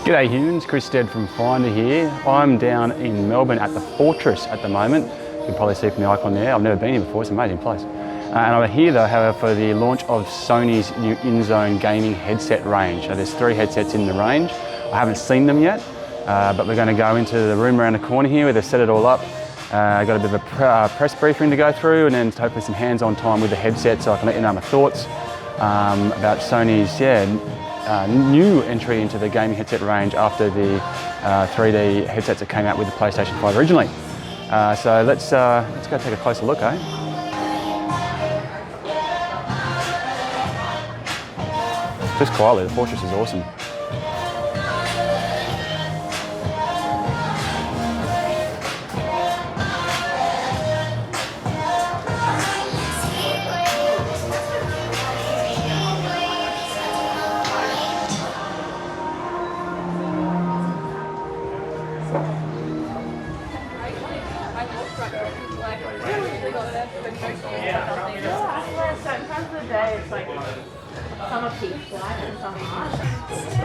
G'day humans, Chris Stead from Finder here. I'm down in Melbourne at the Fortress at the moment. You can probably see from the icon there. I've never been here before, it's an amazing place. And I'm here though, however, for the launch of Sony's new InZone gaming headset range. Now there's 3 headsets in the range. I haven't seen them yet, but we're going to go into the room around the corner here where they've set it all up. Got a bit of a press briefing to go through and then hopefully some hands-on time with the headset so I can let you know my thoughts about Sony's new entry into the gaming headset range after the 3D headsets that came out with the PlayStation 5 originally. So let's go take a closer look, eh? Just quietly, the Fortress is awesome.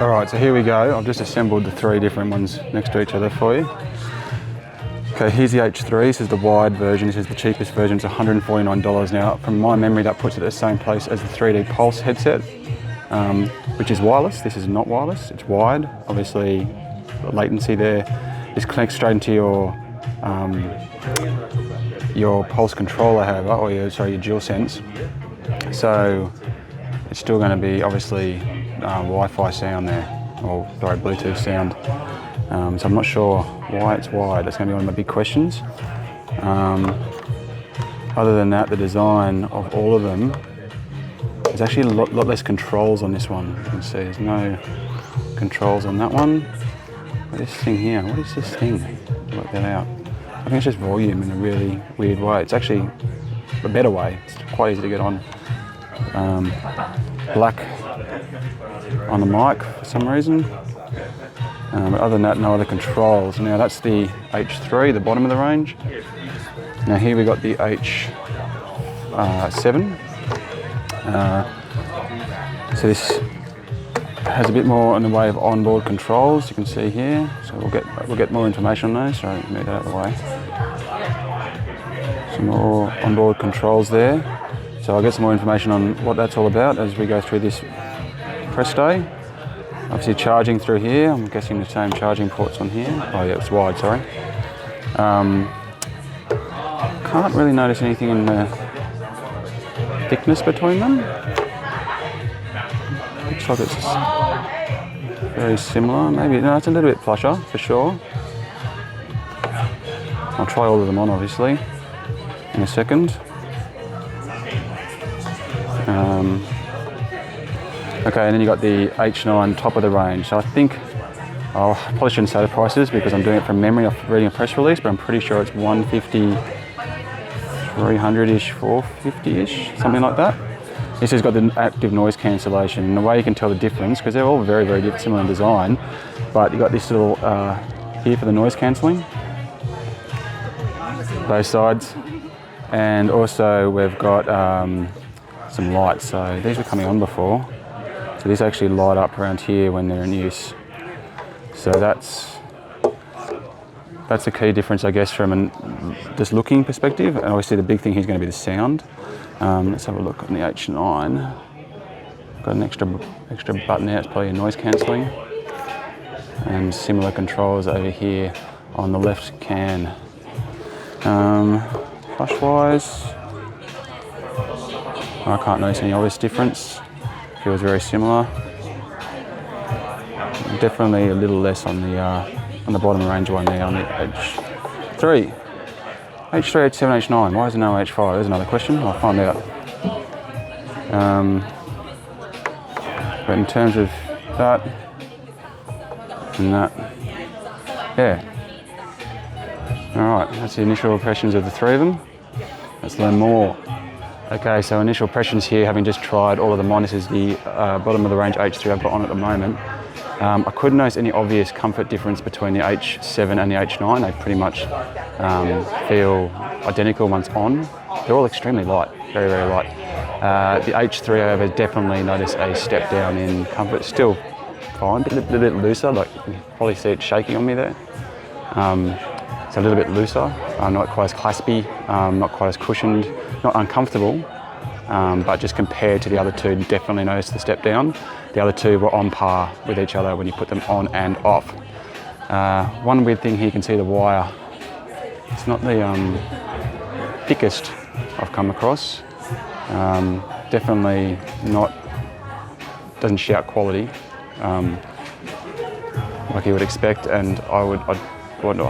Alright, so here we go. I've just assembled the 3 different ones next to each other for you. Okay, here's the H3, this is the wide version, this is the cheapest version, it's $149 now. From my memory that puts it at the same place as the 3D Pulse headset, which is wireless. This is not wireless, it's wide. Obviously the latency there. This connects straight into your Pulse controller, however, or your DualSense. So it's still going to be obviously Wi-Fi sound there, or sorry, Bluetooth sound. So I'm not sure why it's wide. That's going to be one of my big questions. Other than that, the design of all of them, there's actually a lot less controls on this one. You can see there's no controls on that one. This thing here, what is this thing? Work that out. I think it's just volume in a really weird way. It's actually a better way. It's quite easy to get on. Black on the mic for some reason. But other than that, no other controls. Now that's the H3, the bottom of the range. Now here we got the H7. So this has a bit more in the way of onboard controls. You can see here. So we'll get more information on those. So move that out of the way. Some more onboard controls there. So I'll get some more information on what that's all about as we go through this press day. Obviously charging through here, I'm guessing the same charging ports on here. Oh yeah, it's wide, sorry. Can't really notice anything in the thickness between them. Looks like it's very similar. Maybe, no, it's a little bit plusher for sure. I'll try all of them on obviously in a second. Okay, and then you got the H9 top of the range. So I think, I probably shouldn't say the prices because I'm doing it from memory off reading a press release, but I'm pretty sure it's 150, 300-ish, 450-ish, something like that. This has got the active noise cancellation, and the way you can tell the difference, because they're all very, very similar in design, but you got this little here for the noise cancelling, both sides, and also we've got some lights. So these were coming on before. So these actually light up around here when they're in use. So that's the key difference, I guess, from this looking perspective. And obviously the big thing here is going to be the sound. Let's have a look on the H9. Got an extra button there, it's probably a noise cancelling. And similar controls over here on the left can. Flush-wise, I can't notice any obvious difference. Feels very similar. Definitely a little less on the bottom range one there on the H3. H3, H7, H9. Why is there no H5? There's another question. I'll find out. But in terms of that and that, yeah. All right, that's the initial impressions of the 3 of them. Let's learn more. Okay, so initial impressions here, having just tried all of them on. This is the bottom of the range H3 I've got on at the moment. I couldn't notice any obvious comfort difference between the H7 and the H9. They pretty much feel identical once on. They're all extremely light, very, very light. The H3, however, definitely noticed a step down in comfort. Still fine, but a little bit looser. Like you can probably see it shaking on me there. It's a little bit looser, not quite as claspy, not quite as cushioned, not uncomfortable, but just compared to the other two, definitely noticed the step down. The other two were on par with each other when you put them on and off. One weird thing here, you can see the wire. It's not the thickest I've come across. Definitely not, doesn't shout quality like you would expect, and I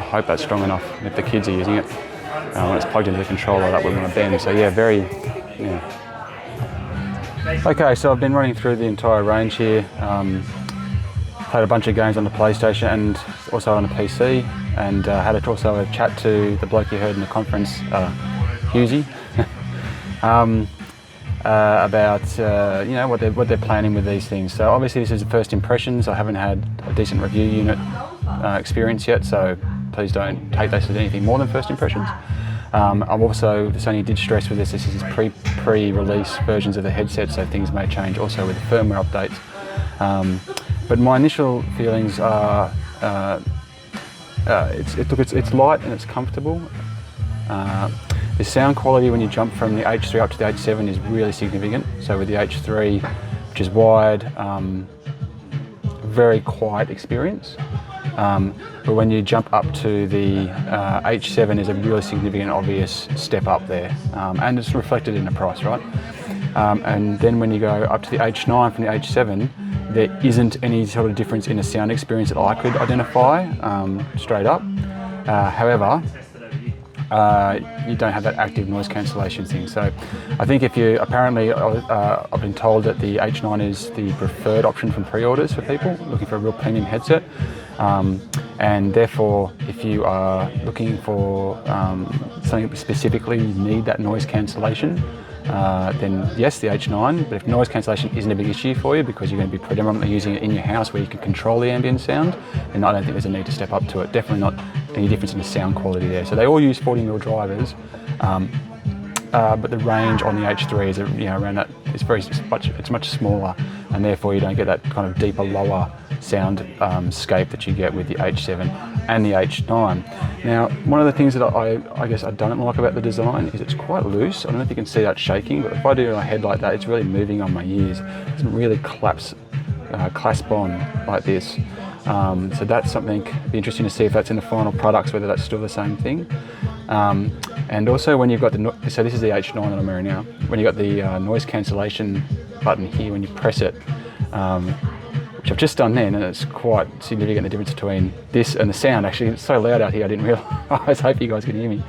hope that's strong enough if the kids are using it. When it's plugged into the controller, that wouldn't want to bend. So yeah, Okay, so I've been running through the entire range here. Played a bunch of games on the PlayStation and also on the PC, and had also a chat to the bloke you heard in the conference, Husey, about what they're planning with these things. So obviously this is the first impressions. I haven't had a decent review unit experience yet, so please don't take this as anything more than first impressions. Sony did stress with this is pre-release versions of the headset, so things may change also with the firmware updates. But my initial feelings are, it's light and it's comfortable. The sound quality when you jump from the H3 up to the H7 is really significant. So with the H3, which is wide, very quiet experience. But when you jump up to the H7 is a really significant, obvious step up there. And it's reflected in the price, right? And then when you go up to the H9 from the H7, there isn't any sort of difference in the sound experience that I could identify straight up. However, you don't have that active noise cancellation thing. So I think if you, apparently I've been told that the H9 is the preferred option from pre-orders for people looking for a real premium headset. And therefore, if you are looking for something that specifically you need that noise cancellation, then yes, the H9, but if noise cancellation isn't a big issue for you because you're going to be predominantly using it in your house where you can control the ambient sound, then I don't think there's a need to step up to it. Definitely not any difference in the sound quality there. So they all use 40mm drivers, but the range on the H3 is around that. It's much smaller, and therefore you don't get that kind of deeper, lower sound scape that you get with the H7 and the H9. Now, one of the things that I guess I don't like about the design is it's quite loose. I don't know if you can see that shaking, but if I do it in my head like that, it's really moving on my ears. It doesn't really clasp on like this. So that's something, be interesting to see if that's in the final products, whether that's still the same thing. And also when you've got so this is the H9 that I'm wearing now, when you've got the noise cancellation button here, when you press it, which I've just done then, and it's quite significant the difference between this and the sound. Actually, it's so loud out here I didn't realise. I hope you guys can hear me.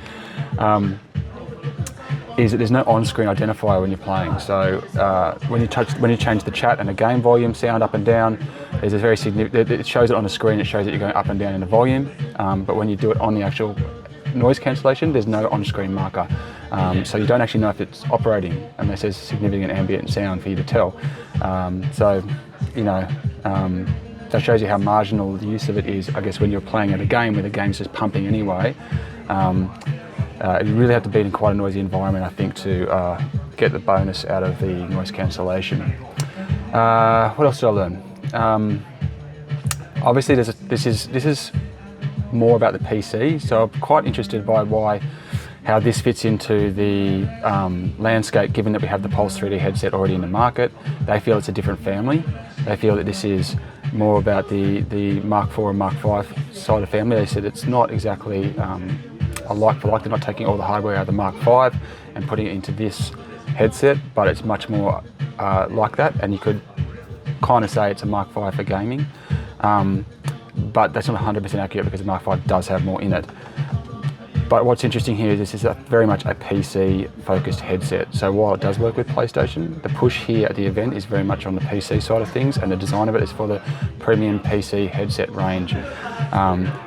Is that there's no on-screen identifier when you're playing. So when you change the chat and the game volume sound up and down, there's a very significant. It shows it on the screen. It shows that you're going up and down in the volume. But when you do it on the actual noise cancellation, there's no on-screen marker. So you don't actually know if it's operating unless there's significant ambient sound for you to tell. That shows you how marginal the use of it is, I guess, when you're playing at a game where the game's just pumping anyway. You really have to be in quite a noisy environment, I think, to get the bonus out of the noise cancellation. What else did I learn? Obviously, this is more about the PC, so I'm quite interested by how this fits into the landscape, given that we have the Pulse 3D headset already in the market. They feel it's a different family. They feel that this is more about the Mark IV and Mark V side of the family. They said it's not exactly a like for like. They're not taking all the hardware out of the Mark V and putting it into this headset, but it's much more like that, and you could kind of say it's a Mark V for gaming. But that's not 100% accurate because the Mark V does have more in it. But what's interesting here is this is very much a PC-focused headset. So while it does work with PlayStation, the push here at the event is very much on the PC side of things, and the design of it is for the premium PC headset range.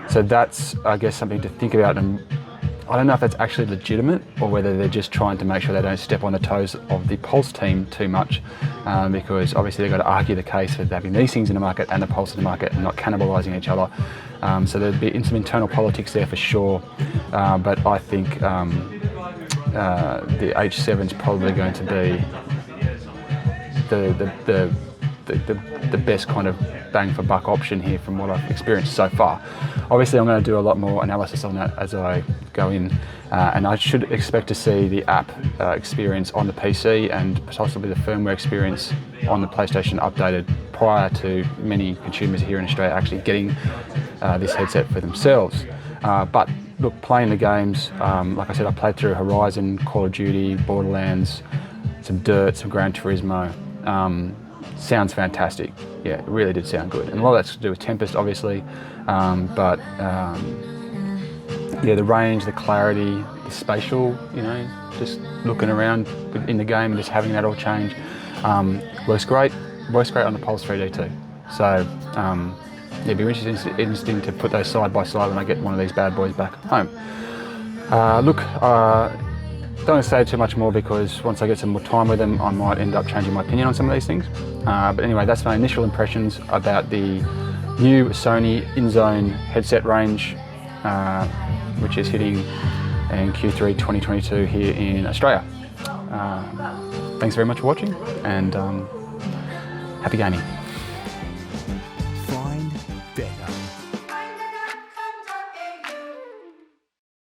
So that's, I guess, something to think about. And I don't know if that's actually legitimate or whether they're just trying to make sure they don't step on the toes of the Pulse team too much, because obviously they've got to argue the case for having these things in the market and the Pulse in the market and not cannibalising each other. So there'd be some internal politics there for sure, but I think the H7 is probably going to be the the best kind of bang for buck option here from what I've experienced so far. Obviously I'm going to do a lot more analysis on that as I go in, and I should expect to see the app experience on the PC and possibly the firmware experience on the PlayStation updated prior to many consumers here in Australia actually getting this headset for themselves. But look, playing the games, like I said, I played through Horizon, Call of Duty, Borderlands, some Dirt, some Gran Turismo. Sounds fantastic. Yeah, it really did sound good. And a lot of that's to do with Tempest, obviously. Yeah, the range, the clarity, the spatial, you know, just looking around in the game and just having that all change. Works great on the Pulse 3D too. So, yeah, it'd be interesting to put those side by side when I get one of these bad boys back home. Look, don't want to say too much more because once I get some more time with them, I might end up changing my opinion on some of these things. But anyway, that's my initial impressions about the new Sony InZone headset range, which is hitting in Q3 2022 here in Australia. Thanks very much for watching, and happy gaming.